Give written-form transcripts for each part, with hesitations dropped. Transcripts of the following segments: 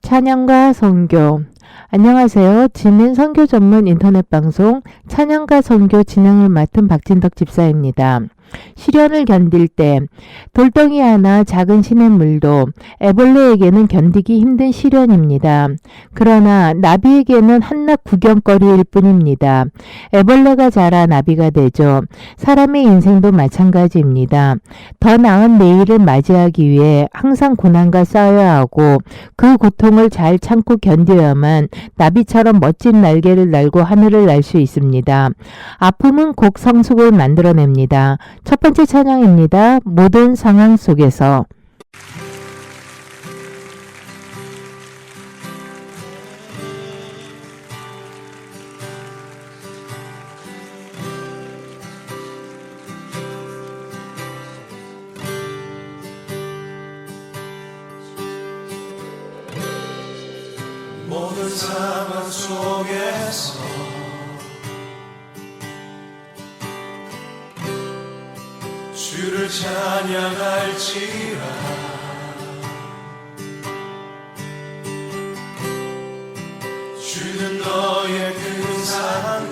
찬양과 선교. 안녕하세요. 진행 선교 전문 인터넷 방송 찬양과 선교 진행을 맡은 박진덕 집사입니다. 시련을 견딜 때 돌덩이 하나 작은 시냇물도 애벌레에게는 견디기 힘든 시련입니다. 그러나 나비에게는 한낱 구경거리일 뿐입니다. 애벌레가 자라 나비가 되죠. 사람의 인생도 마찬가지입니다. 더 나은 내일을 맞이하기 위해 항상 고난과 싸워야 하고 그 고통을 잘 참고 견뎌야만 나비처럼 멋진 날개를 달고 하늘을 날 수 있습니다. 아픔은 곡 성숙을 만들어냅니다. 첫 번째 찬양입니다. 모든 상황 속에서. 모든 상황 속에서 주를 찬양할지라. 주는 너의 근사한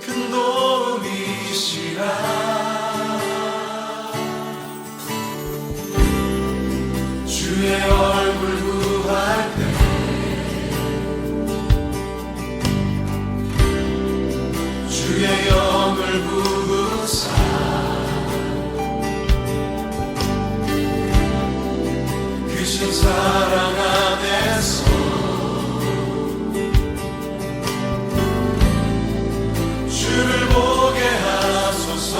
큰 도움이시라. 주의 얼굴 구할 때 주의 영을 부으사 크신 사랑 안에서 주를 보게 하소서.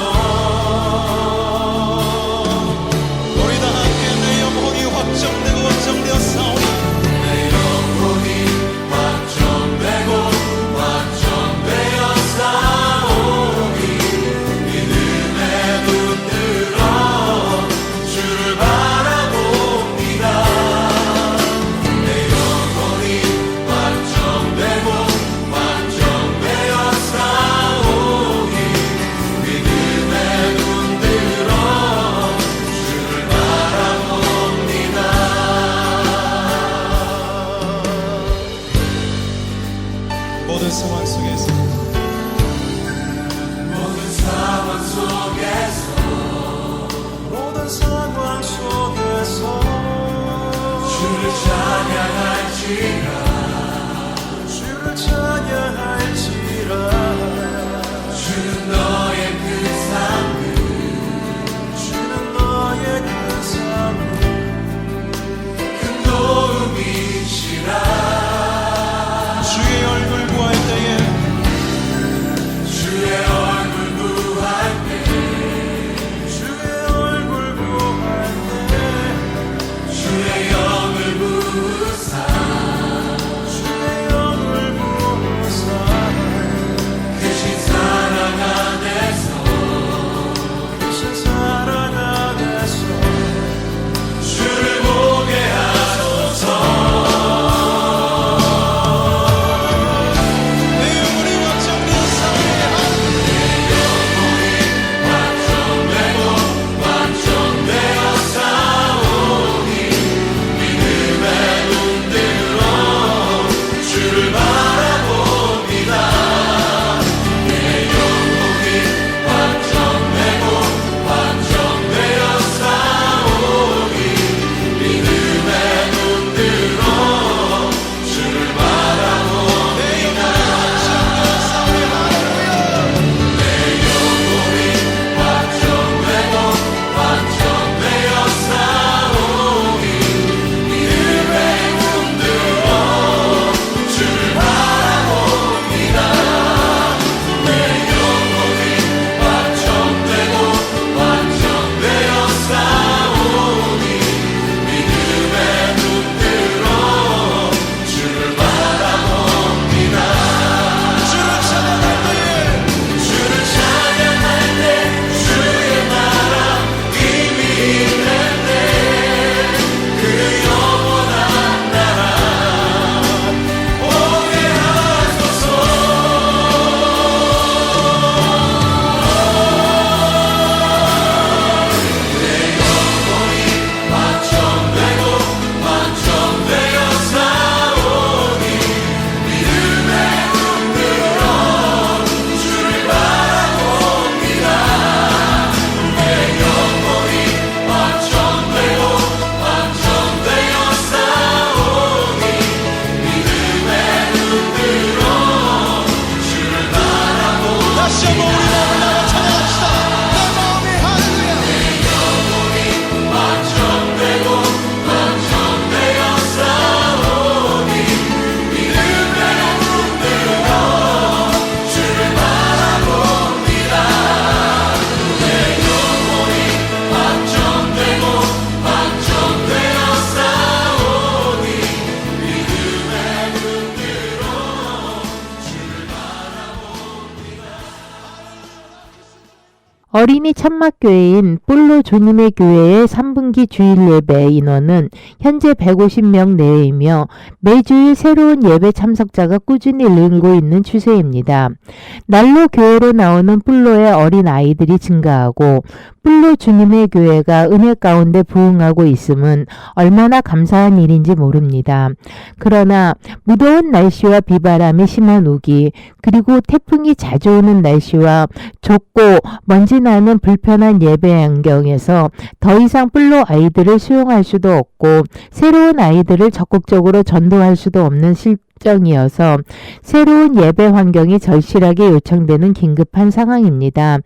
모든 상황 속에서 모든 상황 속에서 모든 상황 속에서 주를 찬양할지라. 주를 찬양할지라. 주는 너의 근사함 주는 너의 근사함 큰 도움이시라. 주의 얼굴 구할 때에 주의 얼굴 구할 때 주의 얼굴 구할 때 주의 영을 부으사 주의 영을 부으사 크신 사랑 안에서 크신 사랑 안에서 주를 보게 하소서. 주를 어린이 천막교회인 뿔로 주님의 교회의 3분기 주일 예배 인원은 현재 150명 내외이며 매주일 새로운 예배 참석자가 꾸준히 늘고 있는 추세입니다. 날로 교회로 나오는 뿔로의 어린 아이들이 증가하고 뿔로 주님의 교회가 은혜 가운데 부흥하고 있음은 얼마나 감사한 일인지 모릅니다. 그러나 무더운 날씨와 비바람이 심한 우기, 그리고 태풍이 자주 오는 날씨와 좁고 먼지 나는 불편한 예배 환경에서 더 이상 뿔로 아이들을 수용할 수도 없고 새로운 아이들을 적극적으로 전도할 수도 없는 실정이어서 새로운 예배 환경이 절실하게 요청되는 긴급한 상황입니다.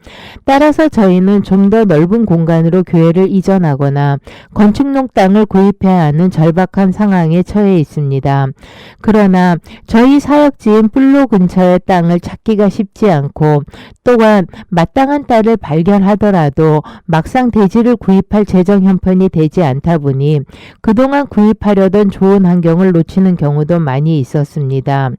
따라서 저희는 좀 더 넓은 공간으로 교회를 이전하거나 건축용 땅을 구입해야 하는 절박한 상황에 처해 있습니다. 그러나 저희 사역지인 뿔로 근처의 땅을 찾기가 쉽지 않고 또한 마땅한 땅을 발견하더라도 막상 대지를 구입할 재정 형편이 되지 않다 보니 그동안 구입하려던 좋은 환경을 놓치는 경우도 많이 있었습니다.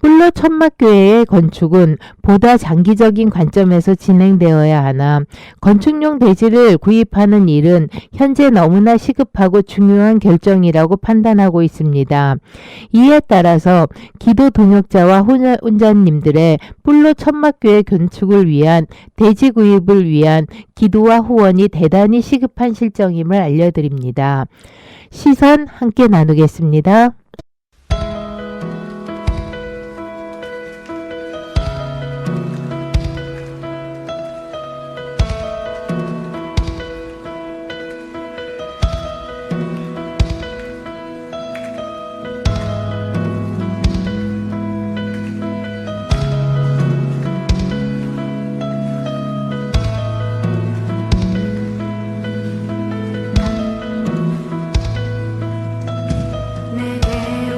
뿔로 천막교회의 건축은 보다 장기적인 관점에서 진행되어야 하나 건축용 대지를 구입하는 일은 현재 너무나 시급하고 중요한 결정이라고 판단하고 있습니다. 이에 따라서 기도 동역자와 혼자님들의 뿔로 천막교회 건축을 위한 대지 구입을 위한 기도와 후원이 대단히 시급한 실정임을 알려드립니다. 시선 함께 나누겠습니다. 내게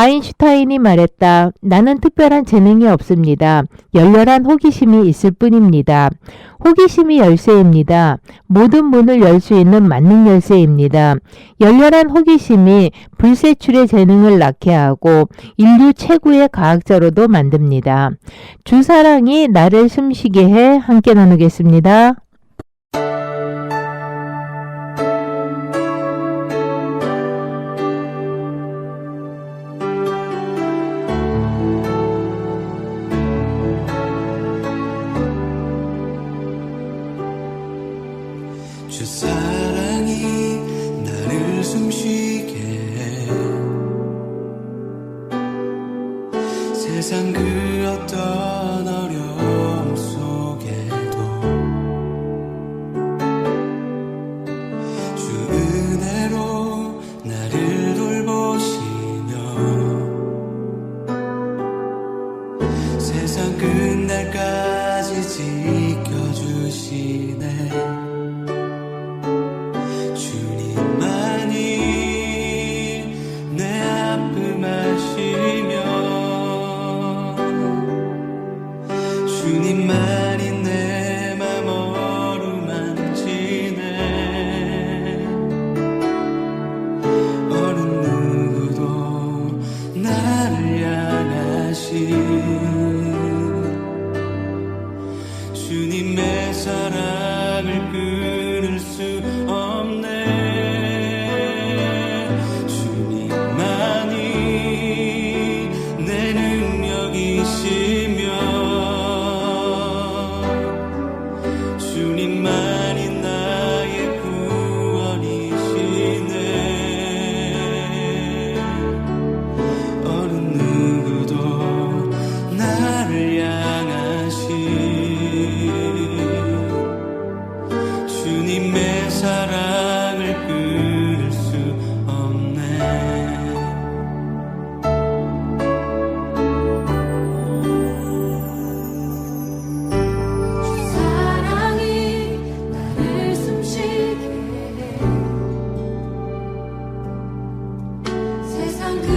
아인슈타인이 말했다. 나는 특별한 재능이 없습니다. 열렬한 호기심이 있을 뿐입니다. 호기심이 열쇠입니다. 모든 문을 열 수 있는 만능 열쇠입니다. 열렬한 호기심이 불세출의 재능을 낳게 하고 인류 최고의 과학자로도 만듭니다. 주사랑이 나를 숨쉬게 해 함께 나누겠습니다. 주 사랑이 나를 숨쉬게 해 세상 그 어떤 어려움 속에도 주 은혜로 나를 돌보시며 세상 끝날까지 지켜주시네. 주님만이 내 아픔 아시며 주님만이 내 맘 어루만지네. 어느 누구도 나를 향하신 주님의 사랑을 끊을 수 없네. 주님만이 내 능력이시며 주님만이 나의 구원이시네. 어느 누구도 나를 향하신 주님의 사랑을 끊을 수 없네. 사랑이 나를 숨쉬게 해 세상 그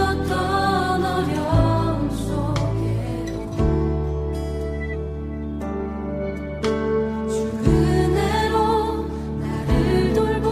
어떤 어려움 속에도 주 은혜로 나를 돌보시며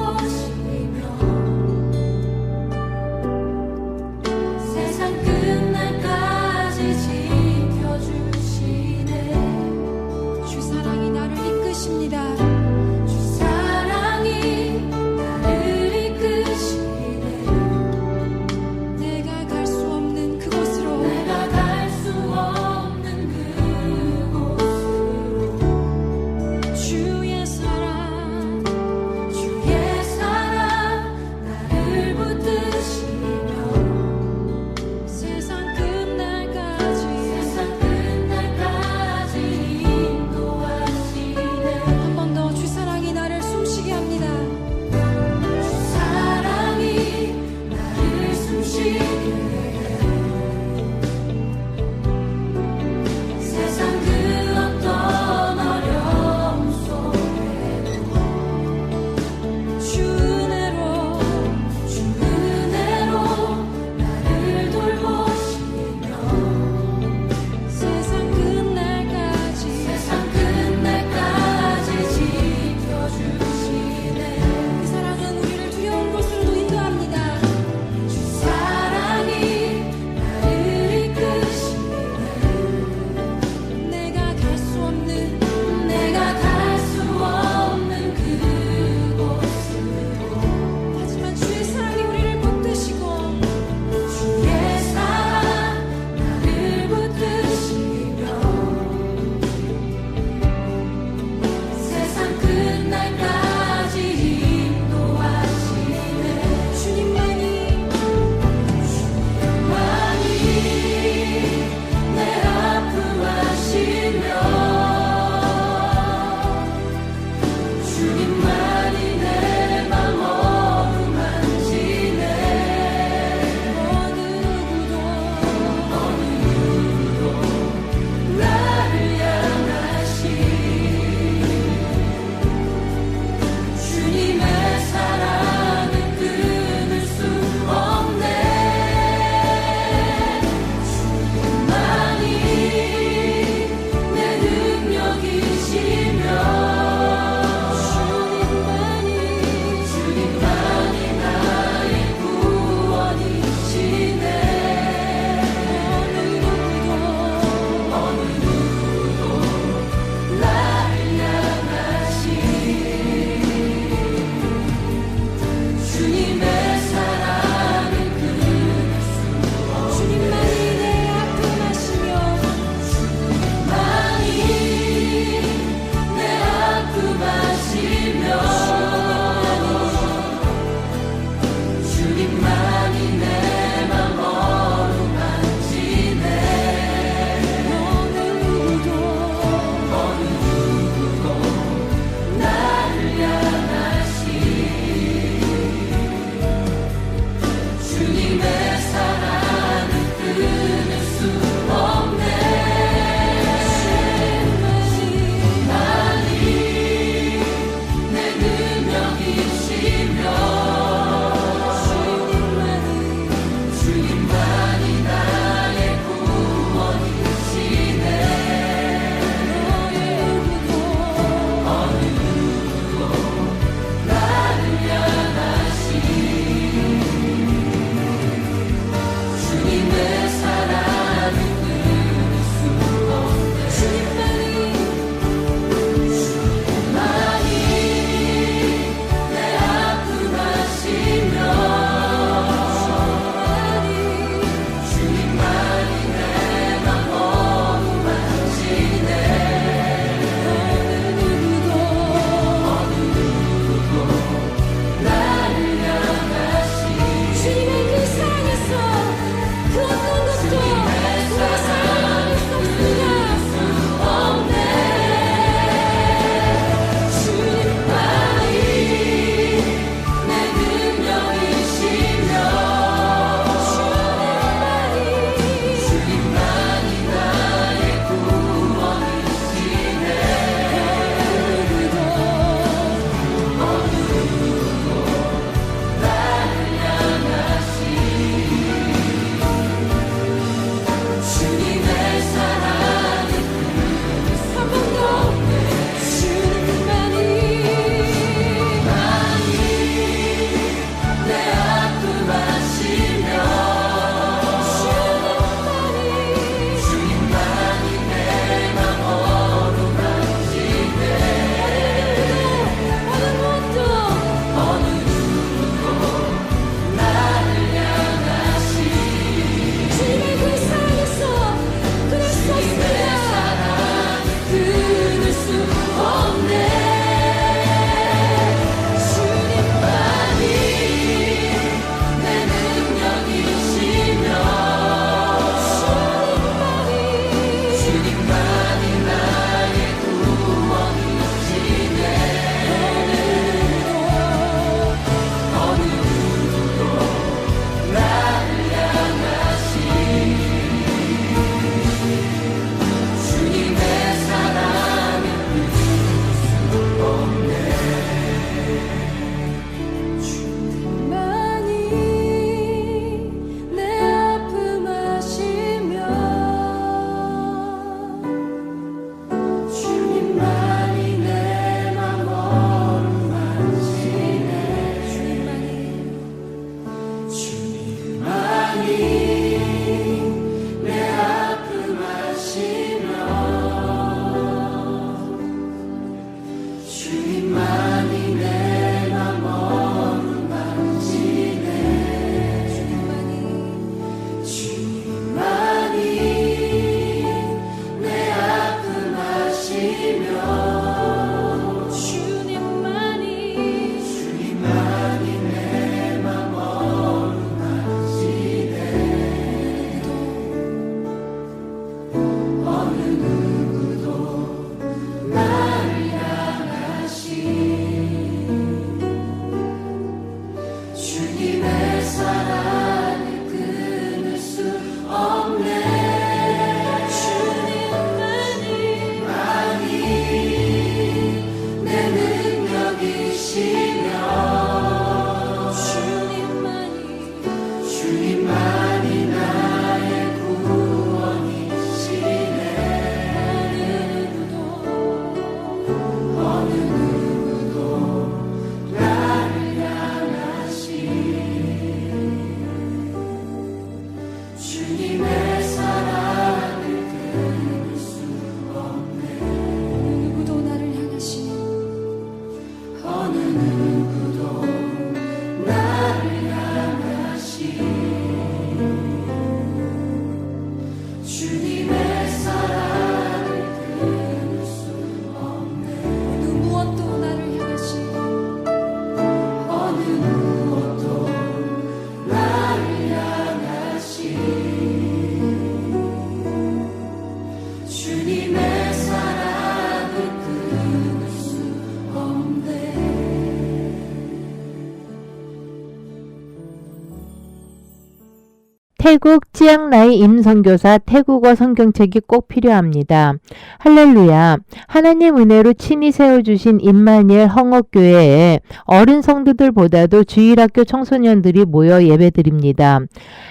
태국 찌앙라이 임선교사 태국어 성경책이 꼭 필요합니다. 할렐루야. 하나님 은혜로 친히 세워주신 임마니엘 헝업교회에 어른 성도들보다도 주일학교 청소년들이 모여 예배드립니다.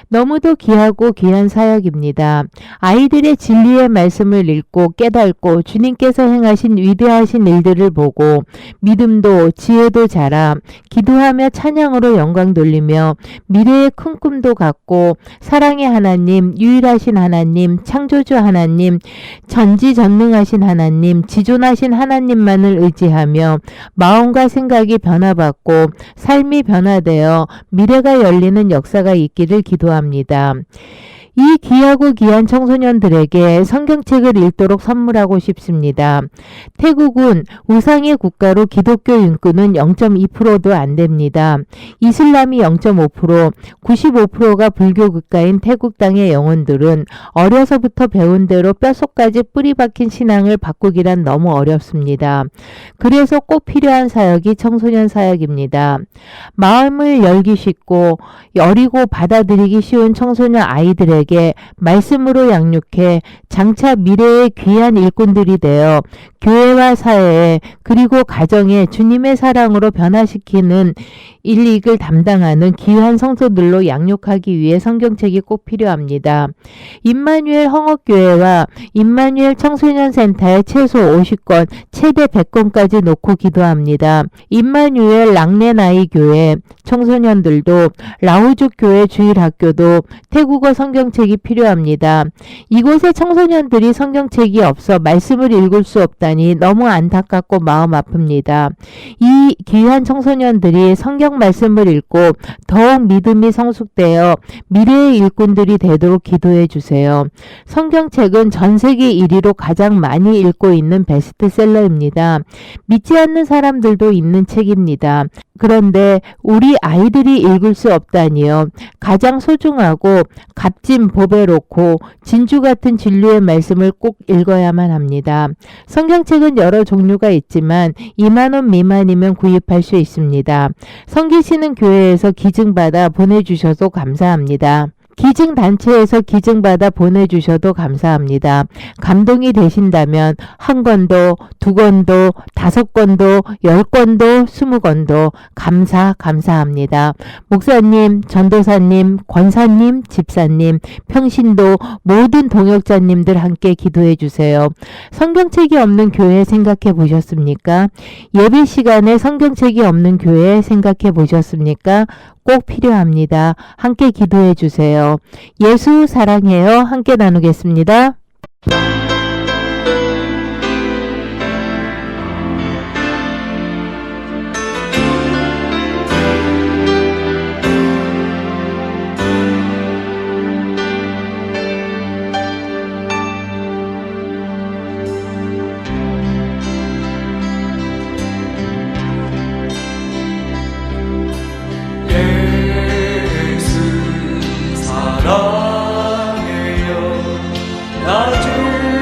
너무도 귀하고 귀한 사역입니다. 아이들의 진리의 말씀을 읽고 깨닫고 주님께서 행하신 위대하신 일들을 보고 믿음도 지혜도 자라 기도하며 찬양으로 영광 돌리며 미래의 큰 꿈도 갖고 사랑의 하나님, 유일하신 하나님, 창조주 하나님, 전지전능하신 하나님, 지존하신 하나님만을 의지하며 마음과 생각이 변화받고 삶이 변화되어 미래가 열리는 역사가 있기를 기도합니다. 이 귀하고 귀한 청소년들에게 성경책을 읽도록 선물하고 싶습니다. 태국은 우상의 국가로 기독교 인구는 0.2%도 안 됩니다. 이슬람이 0.5%, 95%가 불교 국가인 태국 땅의 영혼들은 어려서부터 배운 대로 뼛속까지 뿌리 박힌 신앙을 바꾸기란 너무 어렵습니다. 그래서 꼭 필요한 사역이 청소년 사역입니다. 마음을 열기 쉽고 여리고 받아들이기 쉬운 청소년 아이들에게 말씀으로 양육해 장차 미래의 귀한 일꾼들이 되어 교회와 사회에 그리고 가정에 주님의 사랑으로 변화시키는 일익을 담당하는 귀한 성도들로 양육하기 위해 성경책이 꼭 필요합니다. 임마누엘 헝업교회와 임마누엘 청소년센터에 최소 50권, 최대 100권까지 놓고 기도합니다. 임마누엘 랑레나이 교회 청소년들도 라오죽 교회 주일학교도 태국어 성경책이 필요합니다. 이곳에 청소년들이 성경책이 없어 말씀을 읽을 수 없다니 너무 안타깝고 마음 아픕니다. 이 귀한 청소년들이 성경 말씀을 읽고 더욱 믿음이 성숙되어 미래의 일꾼들이 되도록 기도해 주세요. 성경책은 전 세계 1위로 가장 많이 읽고 있는 베스트셀러입니다. 믿지 않는 사람들도 읽는 책입니다. 그런데 우리 아이들이 읽을 수 없다니요. 가장 소중하고 값진 보배롭고 진주 같은 진리의 말씀을 꼭 읽어야만 합니다. 성경책은 여러 종류가 있지만 2만 원 미만이면 구입할 수 있습니다. 섬기시는 교회에서 기증받아 보내주셔도 감사합니다. 기증단체에서 기증받아 보내주셔도 감사합니다. 감동이 되신다면 1권도, 2권도, 5권도, 10권도, 20권도 감사합니다. 목사님, 전도사님, 권사님, 집사님, 평신도 모든 동역자님들 함께 기도해 주세요. 성경책이 없는 교회 생각해 보셨습니까? 예배 시간에 성경책이 없는 교회 생각해 보셨습니까? 꼭 필요합니다. 함께 기도해 주세요. 예수 사랑해요. 함께 나누겠습니다. 예수 사랑해요 나 주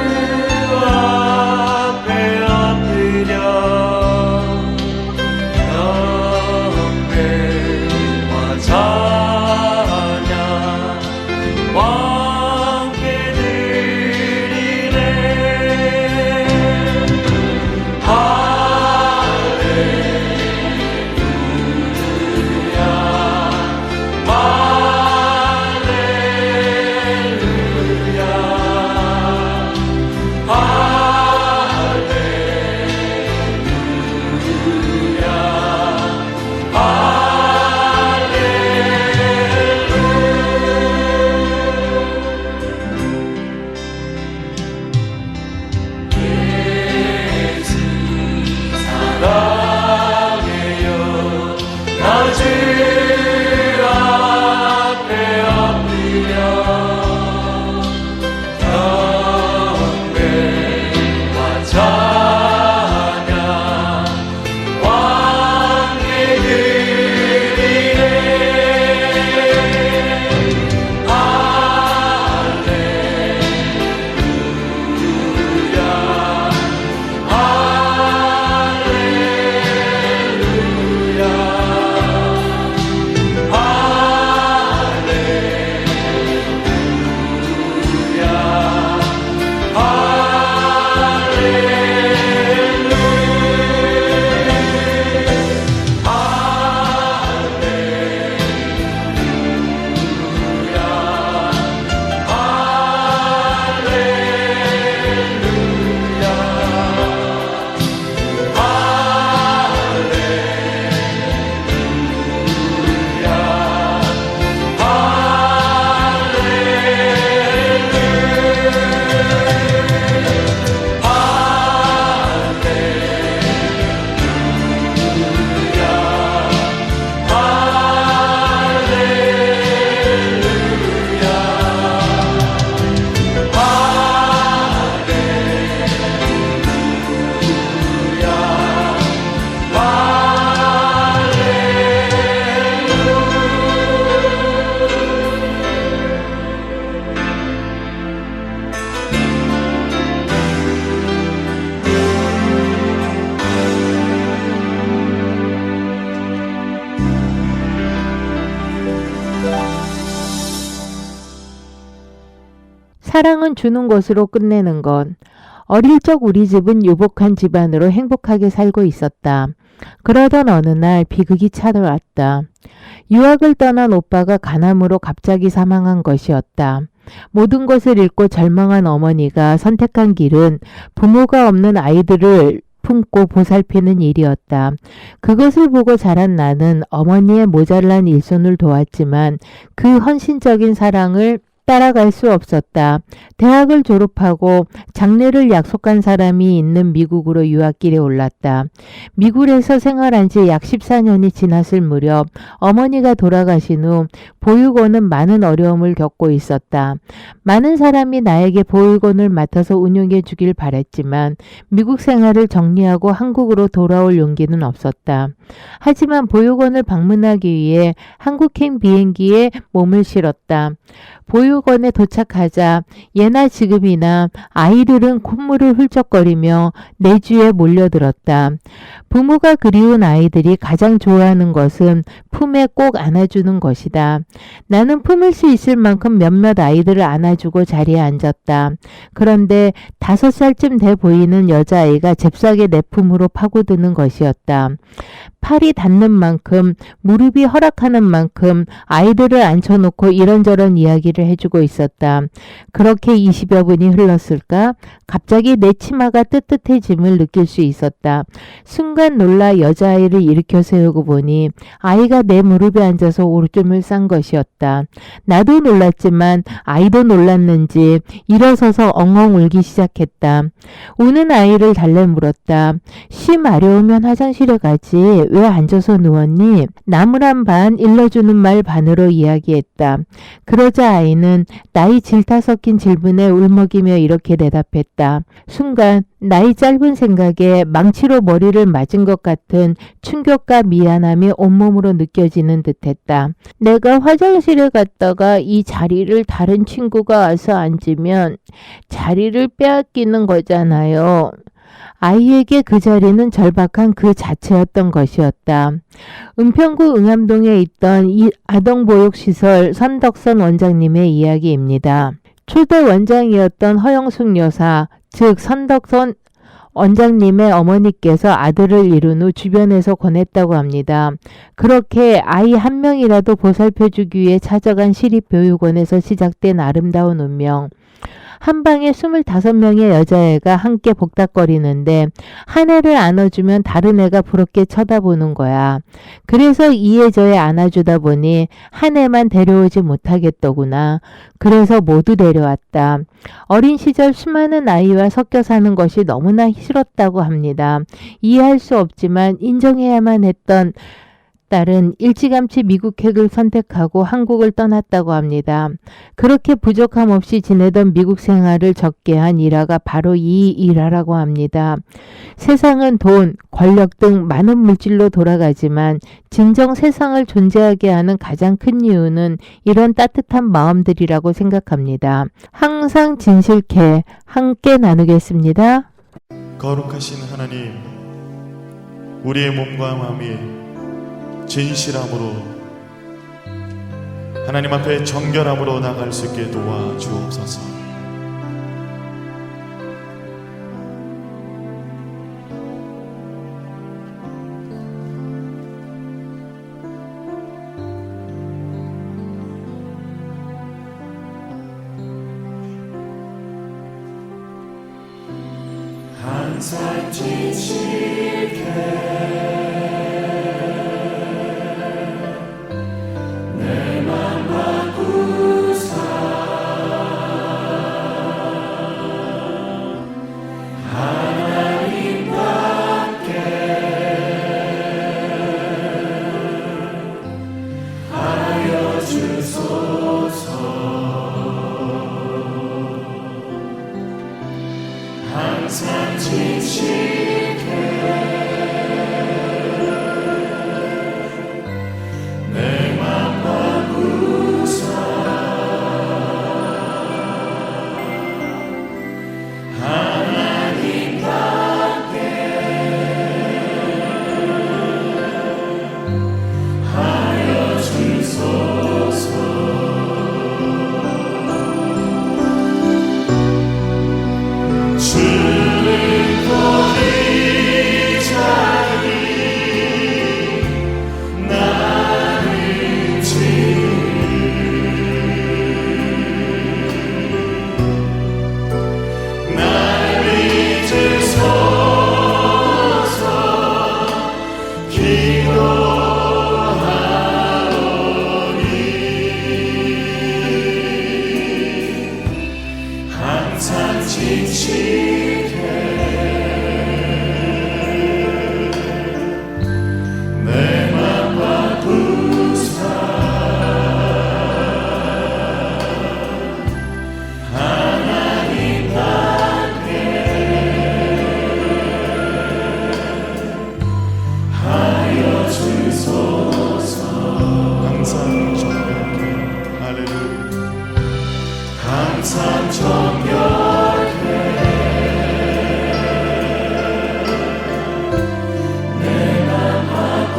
사랑은 주는 것으로 끝내는 것. 어릴 적 우리 집은 유복한 집안으로 행복하게 살고 있었다. 그러던 어느 날 비극이 찾아왔다. 유학을 떠난 오빠가 간암으로 갑자기 사망한 것이었다. 모든 것을 잃고 절망한 어머니가 선택한 길은 부모가 없는 아이들을 품고 보살피는 일이었다. 그것을 보고 자란 나는 어머니의 모자란 일손을 도왔지만 그 헌신적인 사랑을 따라갈 수 없었다. 대학을 졸업하고 장례를 약속한 사람이 있는 미국으로 유학길에 올랐다. 미국에서 생활한 지 약 14년이 지났을 무렵 어머니가 돌아가신 후 보육원은 많은 어려움을 겪고 있었다. 많은 사람이 나에게 보육원을 맡아서 운영해 주길 바랬지만 미국 생활을 정리하고 한국으로 돌아올 용기는 없었다. 하지만 보육원을 방문하기 위해 한국행 비행기에 몸을 실었다. 보육원에 도착하자 예나 지금이나 아이들은 콧물을 훌쩍거리며 내주에 몰려들었다. 부모가 그리운 아이들이 가장 좋아하는 것은 품에 꼭 안아주는 것이다. 나는 품을 수 있을 만큼 몇몇 아이들을 안아주고 자리에 앉았다. 그런데 5살쯤 돼 보이는 여자아이가 잽싸게 내 품으로 파고드는 것이었다. 팔이 닿는 만큼, 무릎이 허락하는 만큼 아이들을 앉혀놓고 이런저런 이야기를 해주고 있었다. 그렇게 20여 분이 흘렀을까? 갑자기 내 치마가 뜨뜻해짐을 느낄 수 있었다. 순간 놀라 여자아이를 일으켜 세우고 보니 아이가 내 무릎에 앉아서 오줌을 싼 것이었다. 나도 놀랐지만 아이도 놀랐는지 일어서서 엉엉 울기 시작했다. 우는 아이를 달래 물었다. 쉬 마려우면 화장실에 가지. 왜 앉아서 누웠니? 나물 반 일러주는 말 반으로 이야기했다. 그러자 아이는 나이 질타 섞인 질문에 울먹이며 이렇게 대답했다. 순간 나이 짧은 생각에 망치로 머리를 맞은 것 같은 충격과 미안함이 온몸으로 느껴지는 듯했다. 내가 화장실에 갔다가 이 자리를 다른 친구가 와서 앉으면 자리를 빼앗기는 거잖아요. 아이에게 그 자리는 절박한 그 자체였던 것이었다. 은평구 응암동에 있던 이 아동보육시설 선덕선 원장님의 이야기입니다. 초대 원장이었던 허영숙 여사, 즉 선덕선 원장님의 어머니께서 아들을 이룬 후 주변에서 권했다고 합니다. 그렇게 아이 한 명이라도 보살펴주기 위해 찾아간 시립교육원에서 시작된 아름다운 운명. 한 방에 25명의 여자애가 함께 복닥거리는데 한 애를 안아주면 다른 애가 부럽게 쳐다보는 거야. 그래서 이 애 저 애 안아주다 보니 한 애만 데려오지 못하겠더구나. 그래서 모두 데려왔다. 어린 시절 수많은 아이와 섞여 사는 것이 너무나 싫었다고 합니다. 이해할 수 없지만 인정해야만 했던 딸은 일찌감치 미국행을 선택하고 한국을 떠났다고 합니다. 그렇게 부족함 없이 지내던 미국 생활을 적게 한 일화가 바로 이 일화라고 합니다. 세상은 돈, 권력 등 많은 물질로 돌아가지만 진정 세상을 존재하게 하는 가장 큰 이유는 이런 따뜻한 마음들이라고 생각합니다. 항상 진실케 함께 나누겠습니다. 거룩하신 하나님, 우리의 몸과 마음이 진실함으로 하나님 앞에 정결함으로 나갈 수 있게 도와주옵소서. 항상 진실게 항상 진실게 항상 진실해 내 맘과 부사 하나님 하여 주소서. 항상 정결케 할렐루야. 항상 정결해 내 맘하고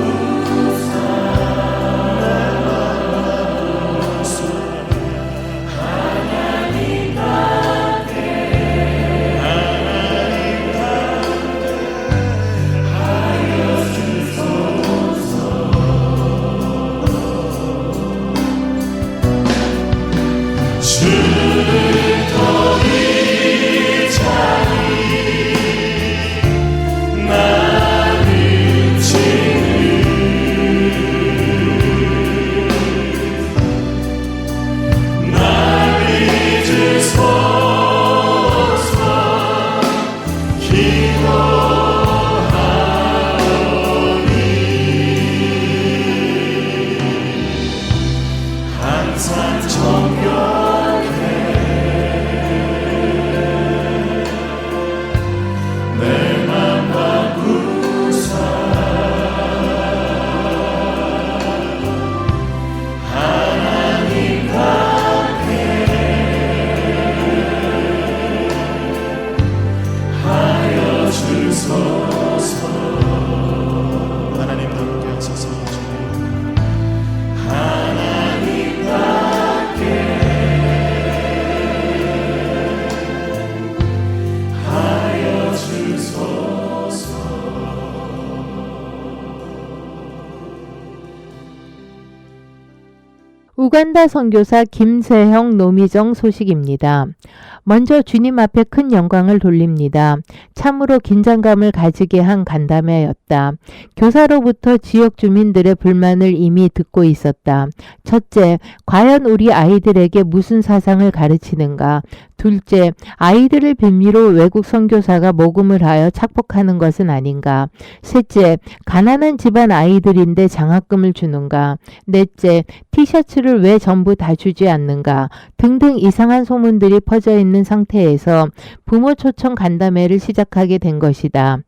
하나님 앞에 하여 주소서. 주를 더 의지하니 나는 지금 날 잊으소서. 기도하오니 항상 정결해 내 맘과 구사 하나님 앞에 하여 주소서. 하나님 함께 하소서. 주님 하나님 앞에 하여 주소서. 우간다 선교사 김세형 노미정 소식입니다. 먼저 주님 앞에 큰 영광을 돌립니다. 참으로 긴장감을 가지게 한 간담회였다. 교사로부터 지역 주민들의 불만을 이미 듣고 있었다. 첫째, 과연 우리 아이들에게 무슨 사상을 가르치는가? 둘째, 아이들을 빌미로 외국 선교사가 모금을 하여 착복하는 것은 아닌가? 셋째, 가난한 집안 아이들인데 장학금을 주는가? 넷째, 티셔츠를 왜 전부 다 주지 않는가? 등등 이상한 소문들이 퍼져 있는 상태에서 부모 초청 간담회를 시작하게 된 것이다.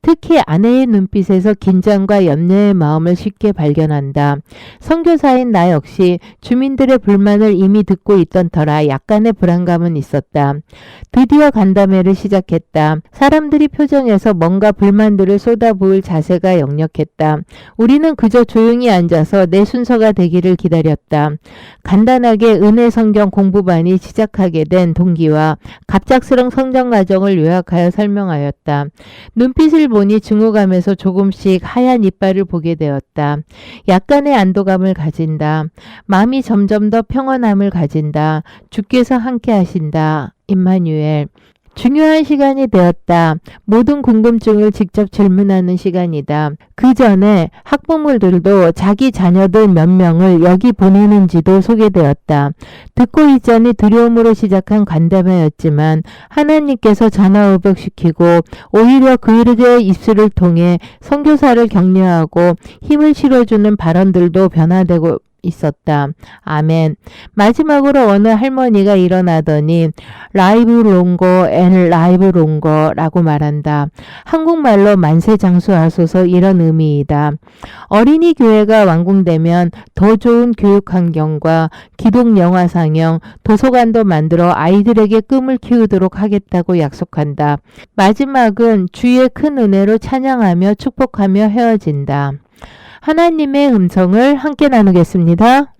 특히 아내의 눈빛에서 긴장과 염려의 마음을 쉽게 발견한다. 선교사인 나 역시 주민들의 불만을 이미 듣고 있던 터라 약간의 불안감은 있었다. 드디어 간담회를 시작했다. 사람들이 표정에서 뭔가 불만들을 쏟아부을 자세가 역력했다. 우리는 그저 조용히 앉아서 내 순서가 되기를 기다렸다. 간단하게 은혜 성경 공부반이 시작하게 된 동기와 갑작스런 성장 과정을 요약하여 설명하였다. 눈빛을 보니 증오감에서 조금씩 하얀 이빨을 보게 되었다. 약간의 안도감을 가진다. 마음이 점점 더 평온함을 가진다. 주께서 함께 하신다. 임마누엘. 중요한 시간이 되었다. 모든 궁금증을 직접 질문하는 시간이다. 그 전에 학부모들도 자기 자녀들 몇 명을 여기 보내는지도 소개되었다. 듣고 있자니 두려움으로 시작한 간담회였지만 하나님께서 전화위복시키고 오히려 그들의 입술을 통해 선교사를 격려하고 힘을 실어주는 발언들도 변화되고 있었다. 아멘. 마지막으로 어느 할머니가 일어나더니 라이브 롱고 앤 라이브 롱거라고 말한다. 한국말로 만세장수하소서 이런 의미이다. 어린이 교회가 완공되면 더 좋은 교육 환경과 기독 영화 상영, 도서관도 만들어 아이들에게 꿈을 키우도록 하겠다고 약속한다. 마지막은 주의 큰 은혜로 찬양하며 축복하며 헤어진다. 하나님의 음성을 함께 나누겠습니다.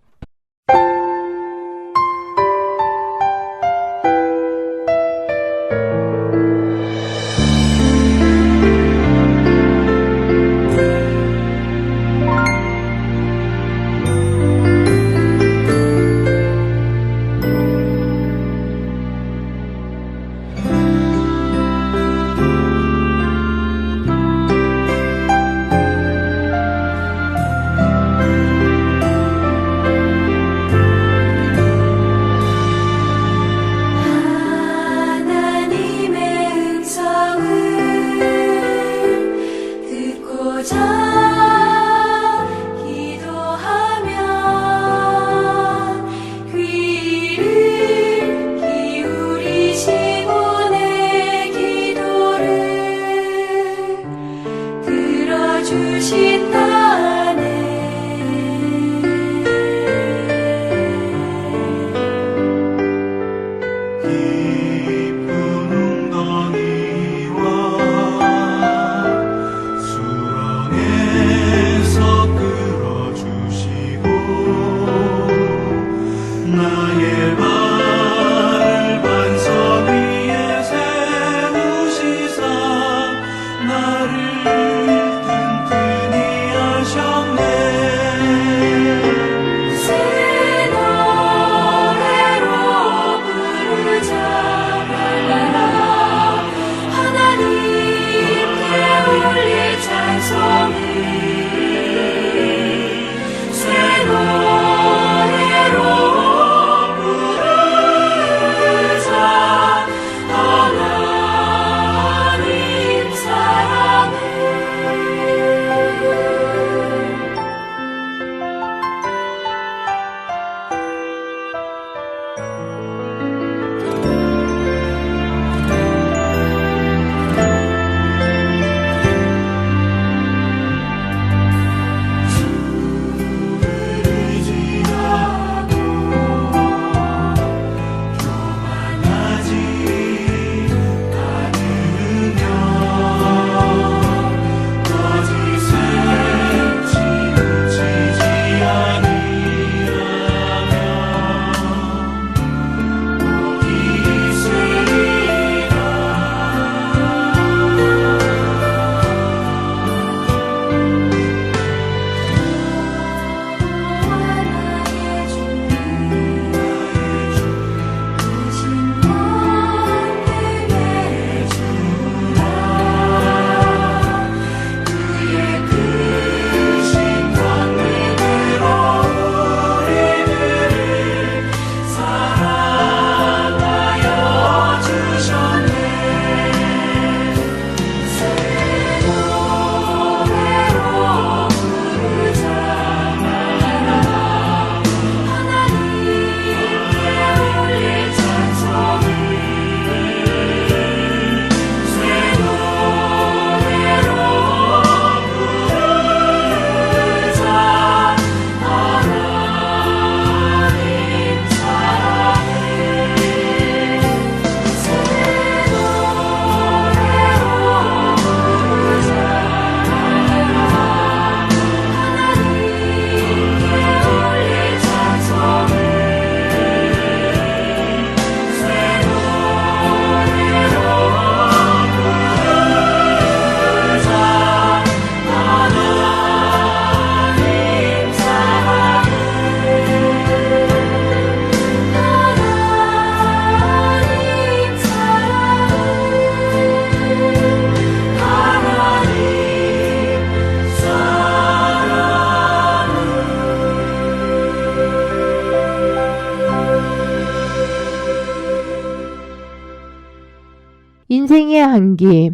인생의 향기,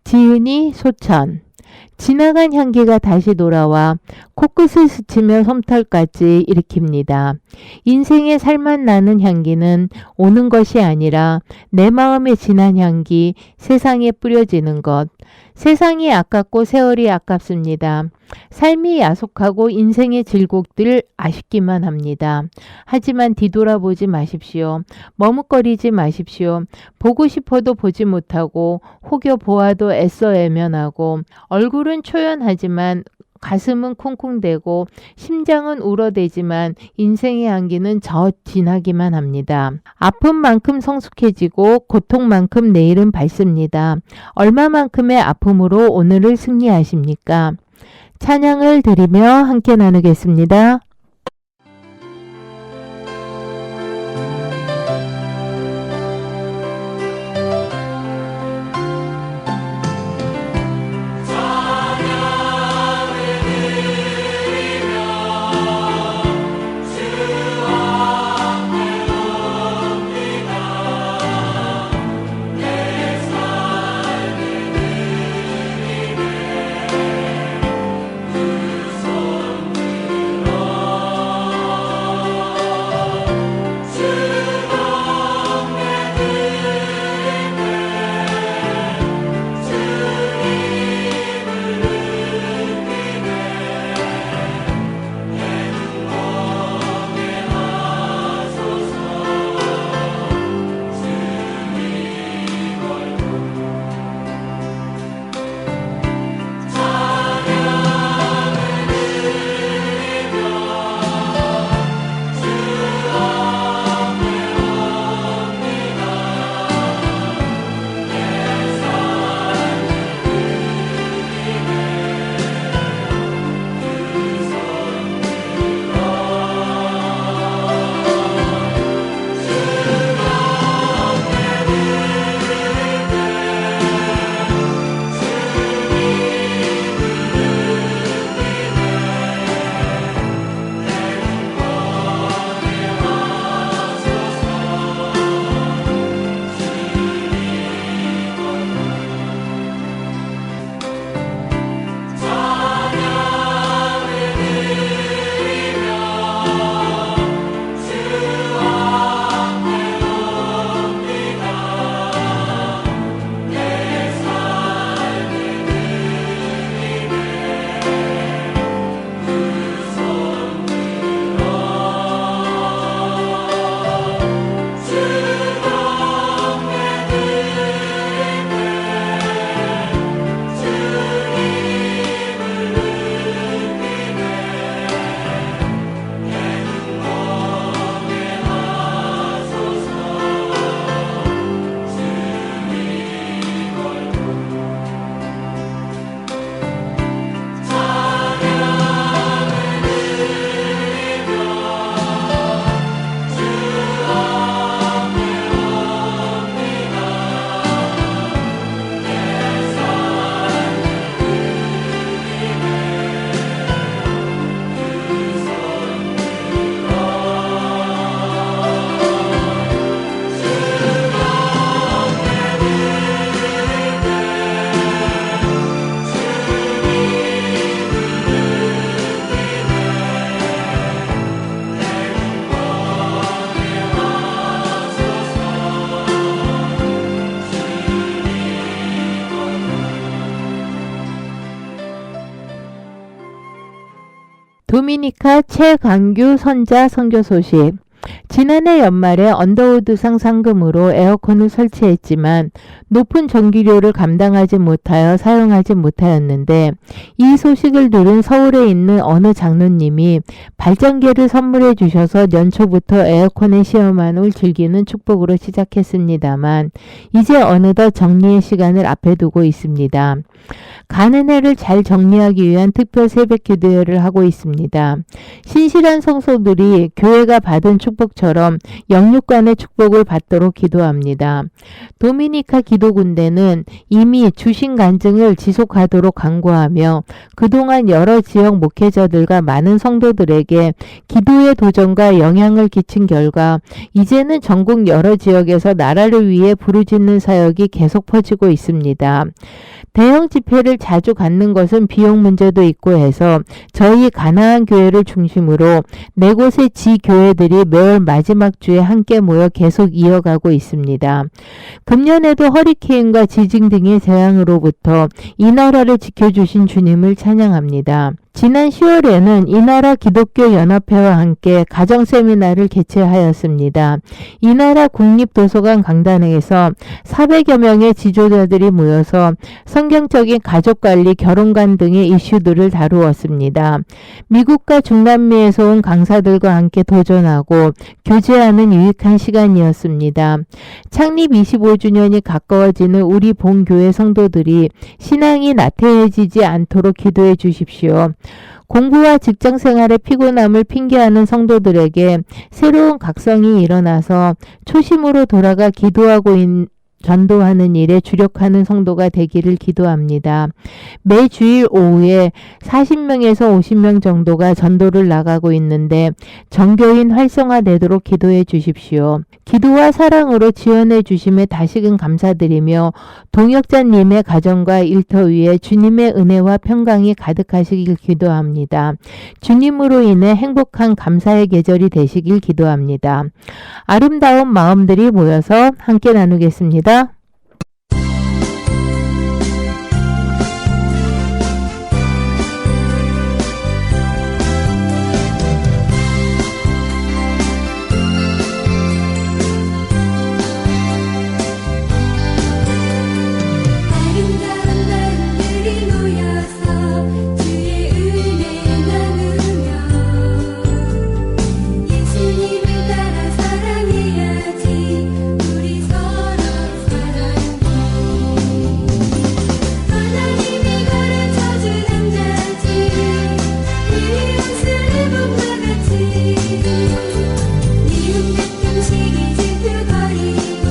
지은이 소천. 지나간 향기가 다시 돌아와 코끝을 스치며 솜털까지 일으킵니다. 인생의 살맛 나는 향기는 오는 것이 아니라 내 마음에 진한 향기, 세상에 뿌려지는 것. 세상이 아깝고 세월이 아깝습니다. 삶이 야속하고 인생의 질곡들 아쉽기만 합니다. 하지만 뒤돌아보지 마십시오. 머뭇거리지 마십시오. 보고 싶어도 보지 못하고 혹여 보아도 애써 외면하고 얼굴은 초연하지만 가슴은 쿵쿵대고 심장은 울어대지만 인생의 향기는 저 진하기만 합니다. 아픔만큼 성숙해지고 고통만큼 내일은 밝습니다. 얼마만큼의 아픔으로 오늘을 승리하십니까? 찬양을 드리며 함께 나누겠습니다. 도미니카 최강규 선자 선교 소식. 지난해 연말에 언더우드상 상금으로 에어컨을 설치했지만 높은 전기료를 감당하지 못하여 사용하지 못하였는데 이 소식을 들은 서울에 있는 어느 장로님이 발전기를 선물해 주셔서 연초부터 에어컨의 시험만을 즐기는 축복으로 시작했습니다만 이제 어느덧 정리의 시간을 앞에 두고 있습니다. 가는 해를 잘 정리하기 위한 특별 새벽 기도회를 하고 있습니다. 신실한 성소들이 교회가 받은 축복 축복처럼 영육간의 축복을 받도록 기도합니다. 도미니카 기도군대는 이미 주신 간증을 지속하도록 강구하며 그동안 여러 지역 목회자들과 많은 성도들에게 기도의 도전과 영향을 끼친 결과 이제는 전국 여러 지역에서 나라를 위해 부르짖는 사역이 계속 퍼지고 있습니다. 대형 집회를 자주 갖는 것은 비용 문제도 있고 해서 저희 가나안 교회를 중심으로 4곳의 지교회들이 매월 마지막 주에 함께 모여 계속 이어가고 있습니다. 금년에도 허리케인과 지진 등의 재앙으로부터 이 나라를 지켜주신 주님을 찬양합니다. 지난 10월에는 이 나라 기독교 연합회와 함께 가정 세미나를 개최하였습니다. 이 나라 국립도서관 강단에서 400여 명의 지도자들이 모여서 성경적인 가족관리, 결혼관 등의 이슈들을 다루었습니다. 미국과 중남미에서 온 강사들과 함께 도전하고 교제하는 유익한 시간이었습니다. 창립 25주년이 가까워지는 우리 본교회 성도들이 신앙이 나태해지지 않도록 기도해 주십시오. 공부와 직장 생활의 피곤함을 핑계하는 성도들에게 새로운 각성이 일어나서 초심으로 돌아가 기도하고 전도하는 일에 주력하는 성도가 되기를 기도합니다. 매 주일 오후에 40명에서 50명 정도가 전도를 나가고 있는데 정교인 활성화되도록 기도해 주십시오. 기도와 사랑으로 지원해 주심에 다시금 감사드리며 동역자님의 가정과 일터 위에 주님의 은혜와 평강이 가득하시길 기도합니다. 주님으로 인해 행복한 감사의 계절이 되시길 기도합니다. 아름다운 마음들이 모여서 함께 나누겠습니다. 아름다운 마음들이 모여서 주의 은혜 나누며 예수님을 따라 사랑해야지 우리 서로 사랑해 하나님이 가르쳐준 한 가지 이웃을 몸과 같이 미움 같은 시기 질투거리고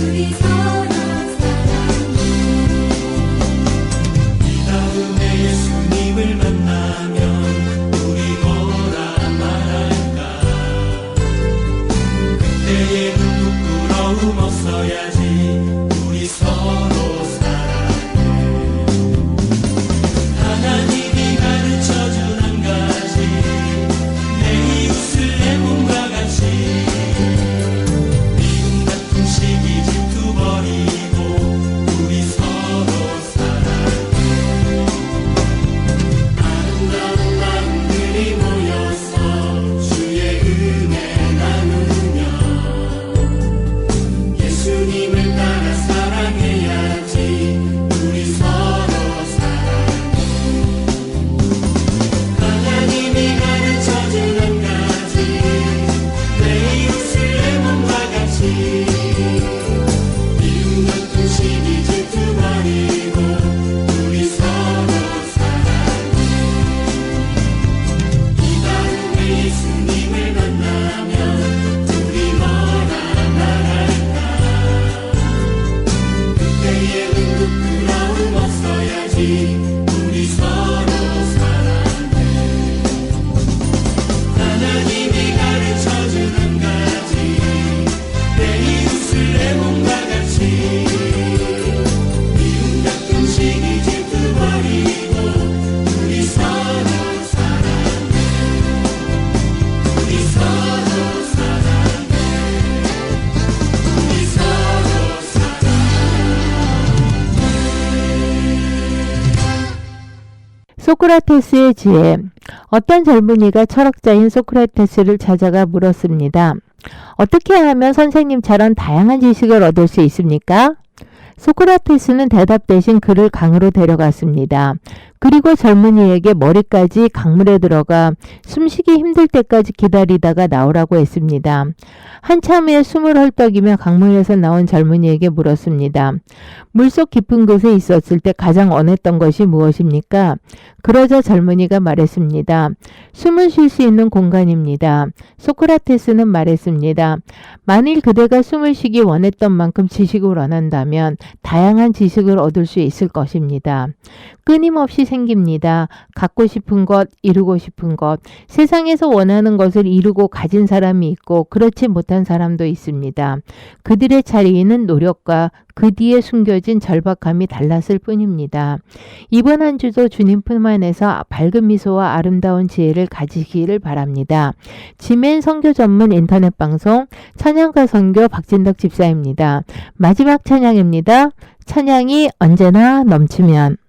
우리 서로 사랑해 이 다음에 예수님을 만나면 우리 뭐라 말할까? 그때에는 부끄러움 없어야지 우리 서로 사랑해. 하나님이 가르쳐준 한 가지 내 이웃을 내 몸과 같이 미움 같은 시기 질투 버리고 우리 서로 사랑해. 아름다운 마음들이 모여서 주의 은혜 나누며 예수님을 따라 사랑해야지 우리 서로 사랑해. 하나님이 가르쳐준 한 가지 내 이웃을 내 몸과 같이 미움 같은 시기 질투 버리고 우리 서로 사랑해. 이 다음에 예수님을 만나면 우리 뭐라 말할까? 그때에는 부끄러움 없어야지 우리 서로 사랑해. 하나님이 가르쳐준 한 가지 내 이웃을 내 몸과 같이 미움 같은 시기 질투 버리고 우리 서로 사랑해. 우리 서로 사랑해. 우리 서로 소크라테스의 지혜. 어떤 젊은이가 철학자인 소크라테스를 찾아가 물었습니다. 어떻게 하면 선생님처럼 다양한 지식을 얻을 수 있습니까? 소크라테스는 대답 대신 그를 강으로 데려갔습니다. 그리고 젊은이에게 머리까지 강물에 들어가 숨쉬기 힘들 때까지 기다리다가 나오라고 했습니다. 한참 후에 숨을 헐떡이며 강물에서 나온 젊은이에게 물었습니다. 물속 깊은 곳에 있었을 때 가장 원했던 것이 무엇입니까? 그러자 젊은이가 말했습니다. 숨을 쉴 수 있는 공간입니다. 소크라테스는 말했습니다. 만일 그대가 숨을 쉬기 원했던 만큼 지식을 원한다면 다양한 지식을 얻을 수 있을 것입니다. 끊임없이 생깁니다. 갖고 싶은 것, 이루고 싶은 것. 세상에서 원하는 것을 이루고 가진 사람이 있고 그렇지 못한 사람도 있습니다. 그들의 차이는 노력과 그 뒤에 숨겨진 절박함이 달랐을 뿐입니다. 이번 한 주도 주님 품 안에서 밝은 미소와 아름다운 지혜를 가지시기를 바랍니다. 지멘 선교 전문 인터넷 방송 찬양과 선교 박진덕 집사입니다. 마지막 찬양입니다. 찬양이 언제나 넘치면.